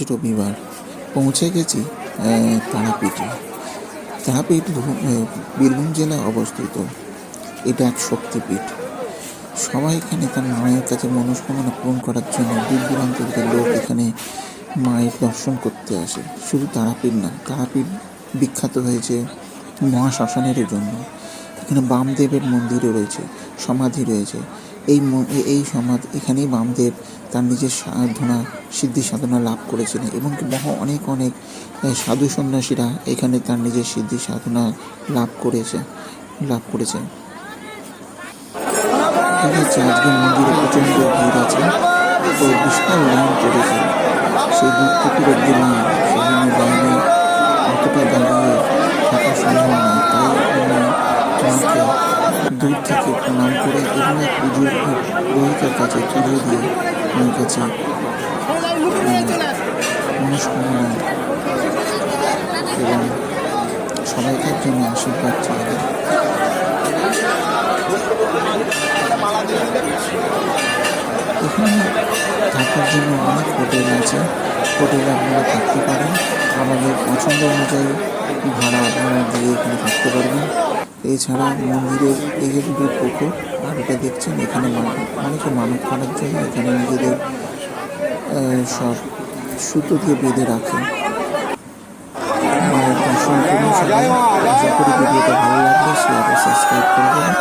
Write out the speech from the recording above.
রবিবার পৌঁছে গেছি তারাপীঠে। তারাপীঠ বীরভূম জেলায় অবস্থিত। এটা এক শক্তিপীঠ। সবাই এখানে তার মায়ের কাছে মনস্কামনা পূরণ করার জন্য দূর দূরান্ত থেকে লোক এখানে মায়ের দর্শন করতে আসে। শুধু তারাপীঠ না, তারাপীঠ বিখ্যাত হয়েছে মহাশ্মশানেরও জন্য। এখানে বামদেবের মন্দিরও রয়েছে, সমাধি রয়েছে। এই সমাধি এখানেই বামদেব তার নিজের সিদ্ধি সাধনা লাভ করেছিলেন এবং অনেক সাধু সন্ন্যাসীরা এখানে তার নিজের সিদ্ধি সাধনা লাভ করেছেন। ঠিক আছে, আজকে মন্দিরে প্রচণ্ড ভিড় আছে, তো বিশাল লাইন পড়েছে। সেই দূর থেকে অব্দি লাইন, সেখানে লাইনে অতটা দাঁড়িয়ে থাকা সম্ভব নয়। তাই মাকে দূর থেকে প্রণাম করে এবং এক পুজোর পুরোহিতের কাছে তুলে দিয়ে মায়ের কাছে মনস্কামনা এবং সবাইকার জন্য আশীর্বাদ চাইলেন। এখানে থাকার জন্য অনেক হোটেল আছে, হোটেলে আপনারা থাকতে পারেন। আমাদের পছন্দ অনুযায়ী ভাড়া আপনারা দিয়ে এখানে থাকতে পারবেন। এছাড়া মন্দিরের এই যে দুটো পুকুর আর এটা দেখছেন, এখানে অনেকে মানত করার জন্য এখানে নিজেদের সব সুতো দিয়ে বেঁধে রাখে। মায়ের দর্শন করুন সবাই। আশা করি ভিডিওটা ভালো লাগলে শেয়ার ও সাবস্ক্রাইব করে দেবেন।